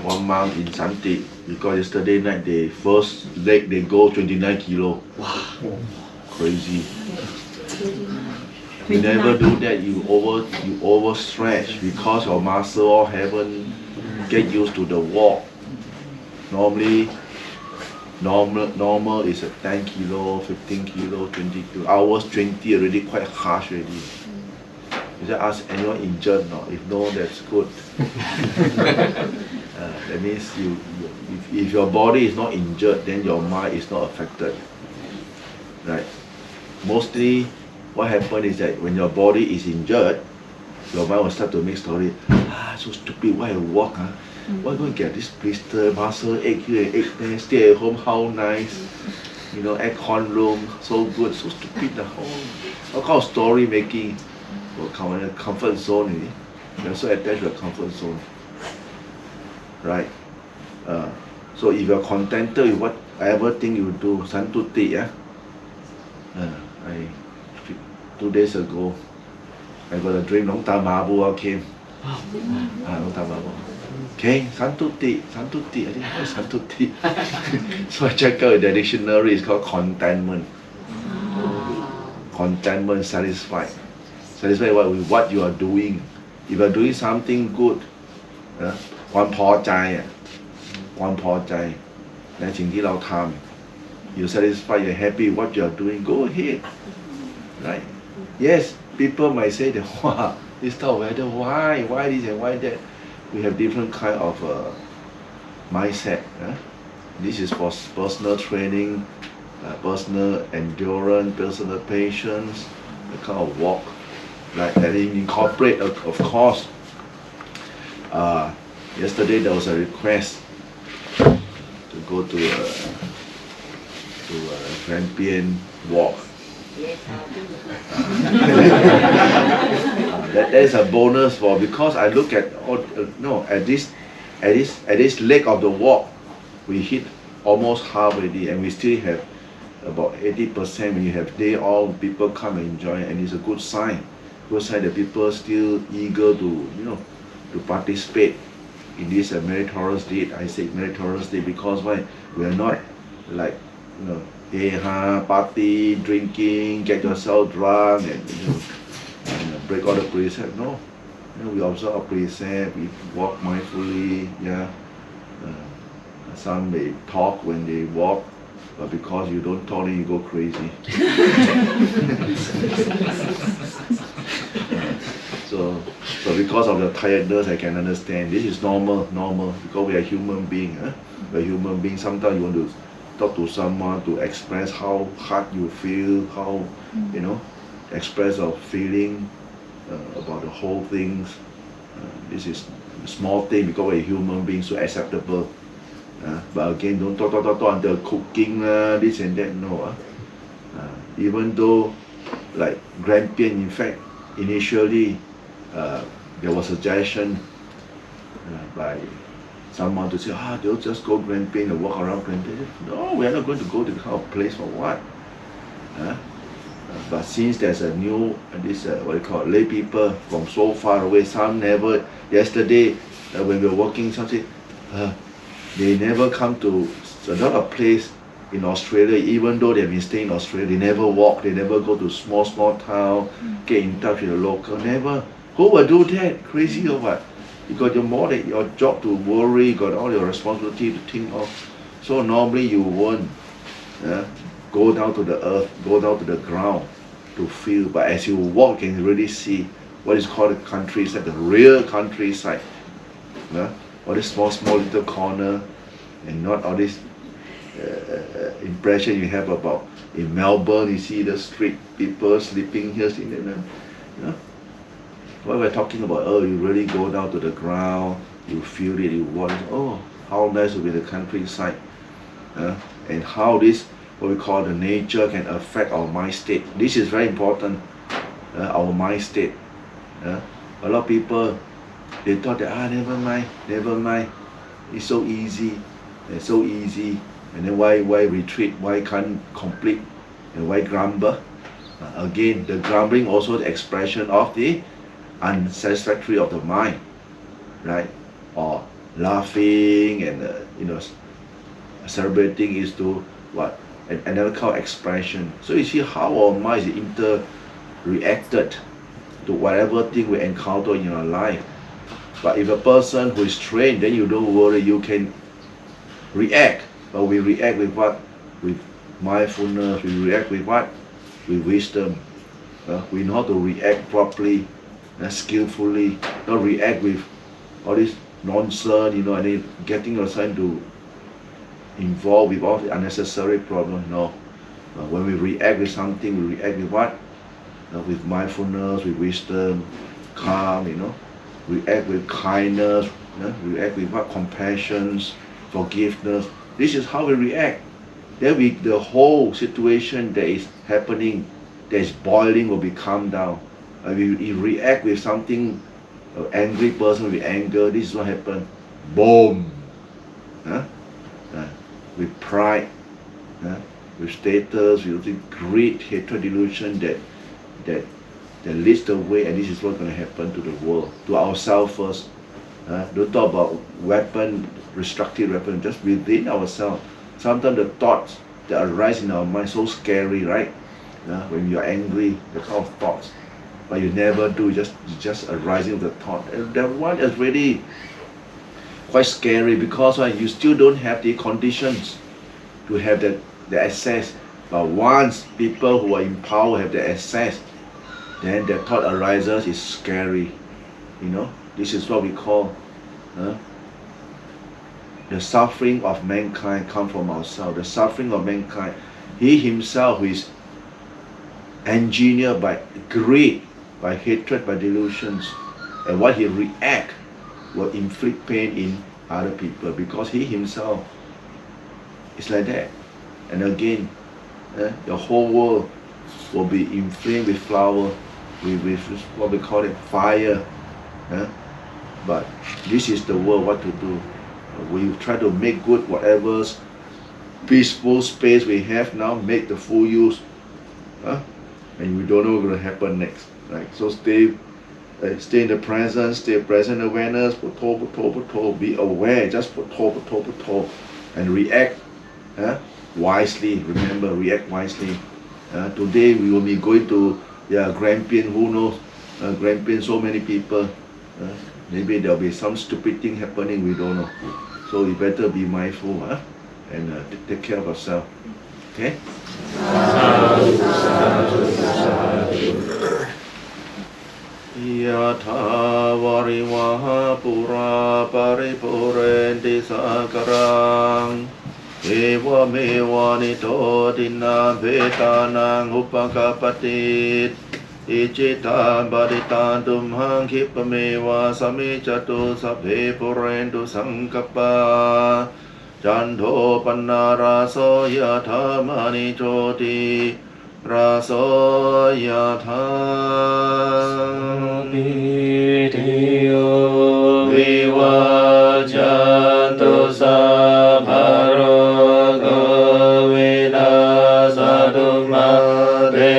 one monk in Santi, because yesterday night they first leg they go 29 kilo. Wow, crazy. You never do that, you overstretch because your muscle all haven't get used to the walk. Normal is a 10 kilo, 15 kilo, 20 kilo. Ours 20 already quite harsh already. You just ask anyone injured? No. If no, that's good. That means if your body is not injured, then your mind is not affected. Right? Mostly, what happens is that when your body is injured, your mind will start to make story. So stupid. Why I walk? Why don't get this blister, muscle ache here, ache there? Stay at home, how nice. Aircon room, so good, so stupid. How kind of story making? Comfort zone. You're so attached to the comfort zone. Right? So if you're contented with whatever thing you do, santuti, I 2 days ago, I got a dream, Long Tamabu came. Long Tamabu. Okay, santuti. I think what's santuti? So I check out the dictionary, it's called contentment. Contentment, satisfied. Satisfied with what you are doing. If you are doing something good, ความพอใจในสิ่งที่เราทำ you satisfied, you're happy what you are doing, go ahead. Right? Yes, people might say that, wow, this type of weather, why this and why that. We have different kind of mindset. This is for personal training, personal endurance, personal patience, the kind of walk. Right? And incorporate, of course. Yesterday there was a request to go to a Grampian walk. That is a bonus because I look at at this leg of the walk, we hit almost half already, and we still have about 80%. When you have day all people come and enjoy, and it's a good sign. Good sign that people are still eager to participate in this meritorious deed. I say meritorious deed because why? We are not like party, drinking, get yourself drunk, and break all the precepts. No, we observe our precepts, we walk mindfully. Some may talk when they walk, but because you don't talk, then you go crazy. So because of the tiredness, I can understand. This is normal, because we are human beings. We're human beings. Sometimes you want to talk to someone to express how hard you feel, how, express your feeling about the whole things. This is a small thing because we're human beings, so acceptable. But again, don't talk until cooking, this and that, no. Even though, like Grampian, in fact, initially, there was a suggestion by someone to say, they'll just go Grampian and walk around Grampian. No, we're not going to go to the kind of place for what? But since there's a new, lay people from so far away, some never, yesterday when we were walking, some say, they never come to a lot of place in Australia, even though they've been staying in Australia, they never walk, they never go to small town, get in touch with the local, never. Who will do that? Crazy or what? You got your job to worry, you got all your responsibility to think of. So normally you won't go down to the earth, go down to the ground to feel. But as you walk, you can really see what is called the countryside, the real countryside. All this small little corner, and not all this impression you have about in Melbourne. You see the street people sleeping here, sleeping there. What we're talking about, you really go down to the ground, you feel it, you walk, how nice will be the countryside, and how this, what we call the nature, can affect our mind state. This is very important, our mind state. A lot of people, they thought that, never mind, it's so easy, and then why retreat, why can't complete, and why grumble? Again, the grumbling also the expression of the unsatisfactory of the mind, right? Or laughing and celebrating is to what? Another kind of expression. So you see how our mind is inter-reacted to whatever thing we encounter in our life. But if a person who is trained, then you don't worry, you can react. But we react with what? With mindfulness. We react with what? With wisdom. We know how to react properly, skillfully, not react with all this nonsense, and then getting yourself to involved with all the unnecessary problems. No. When we react with something, we react with what? With mindfulness, with wisdom, calm, react with kindness, react with what? Compassion, forgiveness. This is how we react. Then the whole situation that is happening, that is boiling, will be calmed down. We react with something, angry person with anger, this is what happens. Boom! With pride, with status, with greed, hatred, delusion that leads the way, and this is what's going to happen to the world, to ourselves first. Don't talk about weapon, destructive weapon, just within ourselves. Sometimes the thoughts that arise in our mind so scary, right? When you're angry, the kind of thoughts, but you never do, just arising of the thought. And that one is really quite scary because you still don't have the conditions to have the access. But once people who are in power have the access, then the thought arises is scary. This is what we call the suffering of mankind come from ourselves. The suffering of mankind, he himself who is engineered by greed, by hatred, by delusions, and what he react will inflict pain in other people because he himself is like that. And again, the whole world will be inflamed with flower, with what we call it, fire. But this is the world, what to do. We try to make good whatever peaceful space we have now, make the full use. And we don't know what's going to happen next. Right? So stay in the present, stay present awareness, be aware, just and react wisely. Remember, react wisely. Today we will be going to Grampian, who knows, Grampian, so many people. Maybe there will be some stupid thing happening, we don't know. So you better be mindful and take care of yourself. Okay? Yatha varivaha pura paripurenti sakarang Eva meva nito dinna vetanang upakapatit Ichita baditantum hankipameva samicatu sabhe purentu sankappa Jandho panna raso yatha mani choti raso yatha Vidhiyo vivajantu sabharo govina sadumade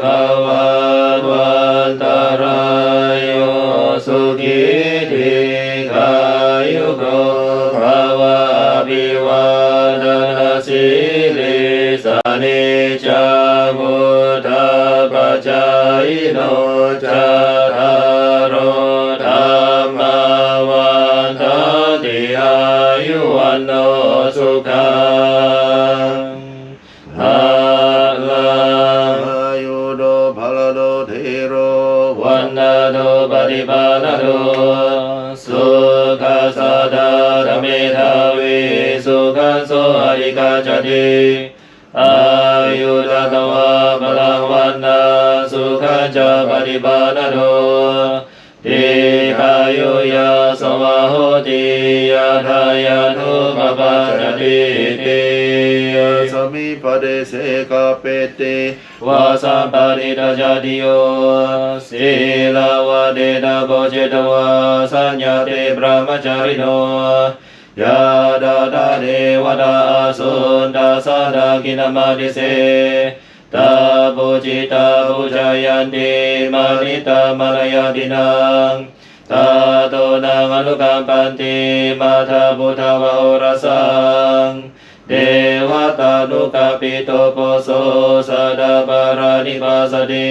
bhavadvantarayo sukiti kayugo bhava abhivadana sili sanicca buddha pacayino catharo dhamma vantati ayuvanno sukhang halang ayudo bhalado dhiro vannado paripanado sukha sadara medhavi sukha so harikacati ayudatawa palang vanna sukha ca paripanado Dikayuya samahoti yadhayanu papacati samipade sekapete vasamparita jadiyo sila vadena bojetawa sanyate brahmacharino yada devada asunda sadakinamadise Tabu cita pujayanti manita manayadinang ตาโตนังอนุกัมปันติมาทาพุทธวะโอรสังเทวตานุกัปปิโตโปโสสะดาปารานิปาสติ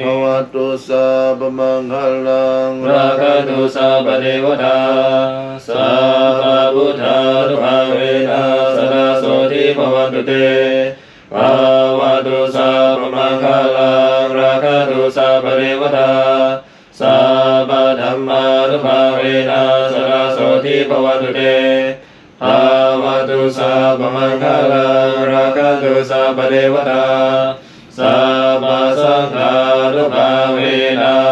ภวัตุสัพพมังคลัง ราคะตุสัพพเทวตาสัพพพุทธานุภาเวนะสดาโสทิภวันตุเตภวตุสัพพมังคลังราคะตุสัพพเทวตาสัพพธัมมานุภาเวนะสดาโสทิภวันตุเตภวตุสัพพมังคลังราคะตุสัพพเทวตาสัพพสังฆานุภาเวนะ